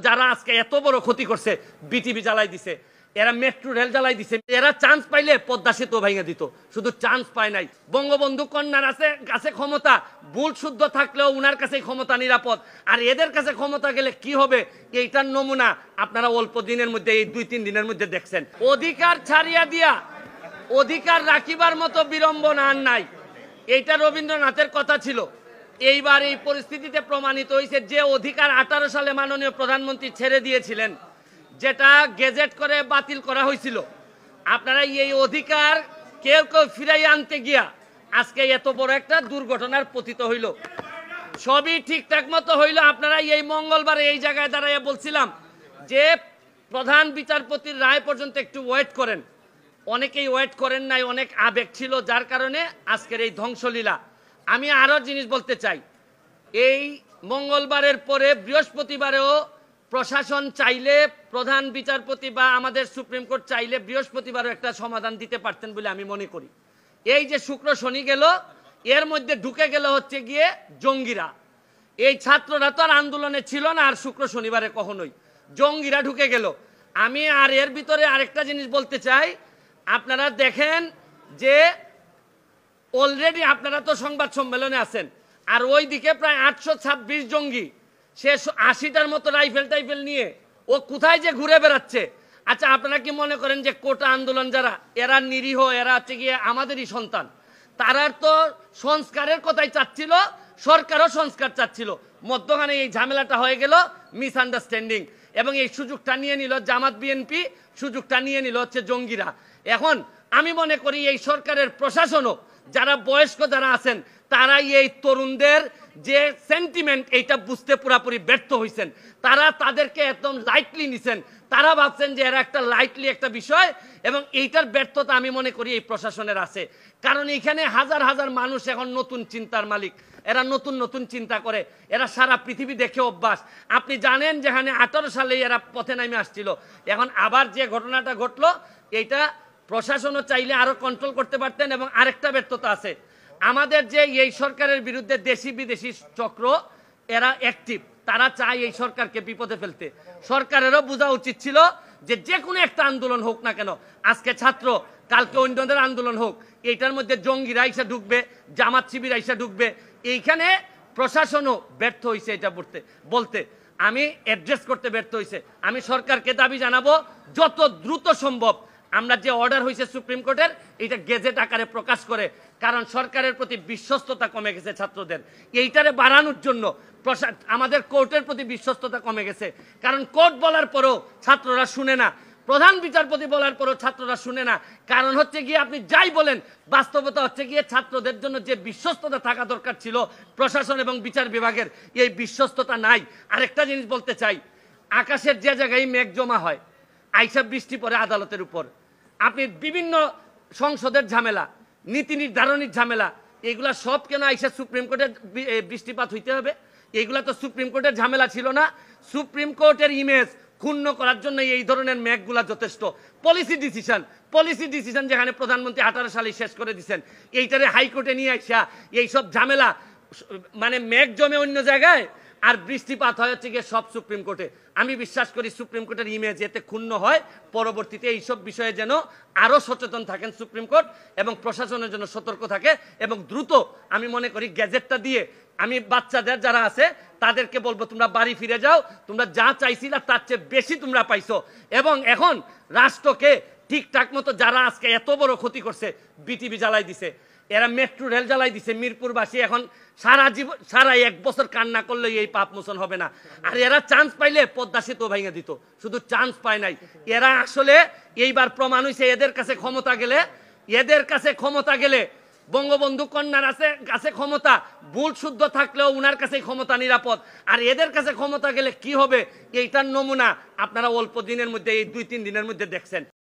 যারা আজকে এত বড় ক্ষতি করছে, বিটিভি জ্বালাই দিছে, এরা মেট্রো রেল জ্বালাই দিছে, এরা চান্স পাইলে পদ্মা সেতু ভেঙে দিত, শুধু চান্স পায় নাই। বঙ্গবন্ধু কন্যার কাছে ক্ষমতা ভুল শুদ্ধ থাকলেও উনার কাছে ক্ষমতা নিরাপদ, আর এদের কাছে ক্ষমতা গেলে কি হবে এইটার নমুনা আপনারা অল্প দিনের মধ্যে, এই 2-3 দিনের মধ্যে দেখছেন। অধিকার ছাড়িয়া দিয়া অধিকার রাখিবার মতো বিড়ম্বনা আর নাই, এইটা রবীন্দ্রনাথের কথা ছিল। এইবার এই পরিস্থিতিতে প্রমাণিত হয়েছে যে অধিকার 18 সালে মাননীয় প্রধানমন্ত্রী ছেড়ে দিয়েছিলেন, যেটা গেজেট করে বাতিল করা হয়েছিল, আপনারা এই অধিকার কেউ কেউ ফিরাই আনতে গিয়া আজকে এত বড় একটা দুর্ঘটনার পতিত হইল। সবই ঠিকঠাক মতো হইল। আপনারা এই মঙ্গলবারে এই জায়গায় দাঁড়াইয়া বলছিলাম যে প্রধান বিচারপতির রায় পর্যন্ত একটু ওয়েট করেন, অনেকেই ওয়েট করেন নাই, অনেক আবেগ ছিল, যার কারণে আজকের এই ধ্বংসলীলা। আমি আরো জিনিস বলতে চাই, এই মঙ্গলবারের পরে বৃহস্পতিবারেও প্রশাসন চাইলে, প্রধান বিচারপতি বা আমাদের সুপ্রিম কোর্ট চাইলে বৃহস্পতিবারও একটা সমাধান দিতে পারতেন বলে আমি মনে করি। এই যে শুক্র শনি গেল, এর মধ্যে ঢুকে গেল হচ্ছে গিয়ে জঙ্গিরা। এই ছাত্ররা তো আর আন্দোলনে ছিল না আর শুক্র শনিবারে কখনোই, জঙ্গিরা ঢুকে গেল। আমি আর এর ভিতরে আরেকটা জিনিস বলতে চাই, আপনারা দেখেন যে অলরেডি আপনারা তো সংবাদ সম্মেলনে আছেন, আর ওই দিকে প্রায় 826 জঙ্গি, সে 80টার মতো রাইফেল টাইফেল নিয়ে ও কোথায় যে ঘুরে বেড়াচ্ছে। আচ্ছা, আপনারা কি মনে করেন যে কোটা আন্দোলন যারা, এরা নিরীহ, এরা হচ্ছে গিয়ে আমাদেরই সন্তান? তারার তো সংস্কারের কথাই চাচ্ছিল, সরকারও সংস্কার চাচ্ছিল, মধ্যখানে এই ঝামেলাটা হয়ে গেল, মিসআন্ডারস্ট্যান্ডিং, এবং এই সুযোগটা নিয়ে নিল জামাত বিএনপি, সুযোগটা নিয়ে নিল হচ্ছে জঙ্গিরা। এখন আমি মনে করি এই সরকারের প্রশাসনও, যারা বয়স্ক যারা আছেন, তারাই এই তরুণদের যে সেন্টিমেন্ট এইটা বুঝতে পুরাপুরি ব্যর্থ হয়েছেন। তারা তাদেরকে একদম লাইটলি নিছেন, তারা ভাবছেন যে এরা একটা লাইটলি একটা বিষয়, এবং এইটার ব্যর্থতা আমি মনে করি এই প্রশাসনের আছে। কারণ এখানে হাজার হাজার মানুষ এখন নতুন চিন্তার মালিক, এরা নতুন নতুন চিন্তা করে, এরা সারা পৃথিবী দেখে অভ্যাস। আপনি জানেন যেখানে 18 সালে এরা পথে নামে আসছিল, এখন আবার যে ঘটনাটা ঘটলো, এইটা প্রশাসনও চাইলে আরো কন্ট্রোল করতে পারতেন। এবং আরেকটা ব্যর্থতা আছে, আমাদের যে এই সরকারের বিরুদ্ধে দেশি বিদেশি চক্র, এরা অ্যাক্টিভ, তারা চায় এই সরকারকে বিপদে ফেলতে। সরকারেরও বোঝা উচিত ছিল যে যে কোনো একটা আন্দোলন হোক না কেন, আজকে ছাত্র, কালকে অন্যদের আন্দোলন হোক, এইটার মধ্যে জঙ্গিরা আইসা ঢুকবে, জামাত শিবির আইসা ঢুকবে। এইখানে প্রশাসনও ব্যর্থ হয়েছে, এটা বলতে আমি অ্যাড্রেস করতে ব্যর্থ হয়েছে। আমি সরকারকে দাবি জানাবো যত দ্রুত সম্ভব আমরা যে অর্ডার হয়েছে সুপ্রিম কোর্টের, এটা গেজেট আকারে প্রকাশ করে, কারণ সরকারের প্রতি বিশ্বস্ততা কমে গেছে ছাত্রদের। এইটারে বাড়ানোর জন্য আমাদের কোর্টের প্রতি বিশ্বস্ততা কমে গেছে, কারণ কোর্ট বলার পরও ছাত্ররা শুনে না, প্রধান বিচারপতি বলার পরও ছাত্ররা শুনে না। কারণ হচ্ছে গিয়ে আপনি যাই বলেন, বাস্তবতা হচ্ছে গিয়ে ছাত্রদের জন্য যে বিশ্বস্ততা থাকা দরকার ছিল প্রশাসন এবং বিচার বিভাগের, এই বিশ্বস্ততা নাই। আরেকটা জিনিস বলতে চাই, আকাশের যে জায়গায় মেঘ জমা হয়, আইসা বৃষ্টি পড়ে আদালতের উপর, আপনি বিভিন্ন সংসদের ঝামেলা, নীতি নির্ধারণের ঝামেলা, এগুলা সব কেন আইসা সুপ্রিম কোর্টের বৃষ্টিপাত হইতে হবে? এগুলা তো সুপ্রিম কোর্টের ঝামেলা ছিল না। সুপ্রিম কোর্টের ইমেজ ক্ষুণ্ণ করার জন্য এই ধরনের মেঘগুলা যথেষ্ট। পলিসি ডিসিশন যেখানে প্রধানমন্ত্রী 18 সালে শেষ করে দিচ্ছেন, এইটারে হাইকোর্টে নিয়ে আইসা এইসব ঝামেলা, মানে মেঘ জমে অন্য জায়গায় আর বৃষ্টিপাত হয় হচ্ছে গিয়ে সব সুপ্রিম কোর্টে। আমি বিশ্বাস করি সুপ্রিম কোর্টের ইমেজ এতে ক্ষুণ্ণ হয়, পরবর্তীতে এইসব বিষয়ে যেন আরো সচেতন থাকেন সুপ্রিম কোর্ট, এবং প্রশাসনের জন্য সতর্ক থাকে, এবং দ্রুত আমি মনে করি গেজেটটা দিয়ে আমি বাচ্চাদের যারা আছে তাদেরকে বলবো, তোমরা বাড়ি ফিরে যাও, তোমরা যা চাইছিলা তার চেয়ে বেশি তোমরা পাইছো। এবং এখন রাষ্ট্রকে ঠিকঠাক মতো, যারা আজকে এত বড় ক্ষতি করছে, বিটিভি জ্বালাই দিছে, এরা মেট্রো রেল জ্বালাই দিছে, মিরপুরবাসী এখন সারা 1 বছর কান্না করলে এই পাপ মোচন হবে না। আর এরা চান্স পাইলে পদ্মা সেতু ভেঙে দিত, শুধু চান্স পায় নাই। এরা আসলে এইবার প্রমাণ হয়েছে, এদের কাছে ক্ষমতা গেলে বঙ্গবন্ধু কন্যার কাছে ক্ষমতা ভুল শুদ্ধ থাকলেও উনার কাছে ক্ষমতা নিরাপদ, আর এদের কাছে ক্ষমতা গেলে কি হবে এইটার নমুনা আপনারা অল্প দিনের মধ্যে, এই 2-3 দিনের মধ্যে দেখছেন।